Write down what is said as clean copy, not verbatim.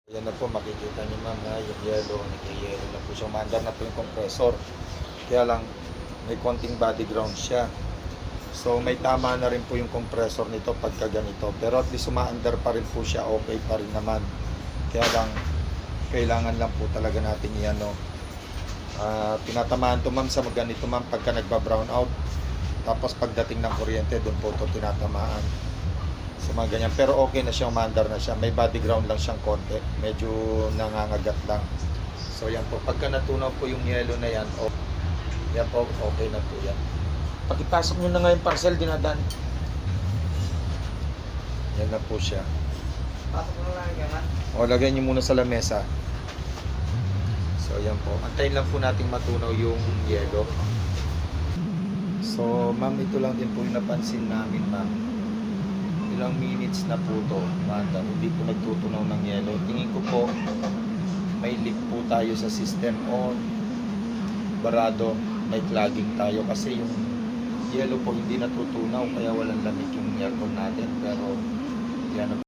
Yan na po, makikita niyo ma'am na yung yellow, nag-yellow na po siya. Umaandar na po yung compressor. Kaya lang, may konting body ground siya. So may tama na rin po yung compressor nito pagka ganito. Pero at least umaandar pa rin po siya, okay pa rin naman. Kaya lang, kailangan lang po talaga natin i-ano. Tinatamaan to ma'am sa ganito ma'am pagka nagba-brown out. Tapos pagdating ng kuryente, doon po ito tinatamaan. So mga ganyan. Pero okay na siya, umaandar na siya. May body ground lang siyang konti. Medyo nangangagat lang. So yan po. Pagka natunaw po yung yellow na yan, yan po, okay na po yan. Pag-ipasok nyo na nga yung parcel, dinadaan. Yan na po siya. Pasok mo na lang yan, O, lagay nyo muna sa lamesa. So yan po. Antayin lang po natin matunaw yung yellow. So ma'am, ito lang din po yung napansin namin ma'am. Ilang minutes na po ito, manda, hindi po nagtutunaw ng yellow. Tingin ko po, may leak po tayo sa system o barado, may clogging tayo kasi yung yellow po hindi natutunaw kaya walang lamig yung aircon natin. Pero yan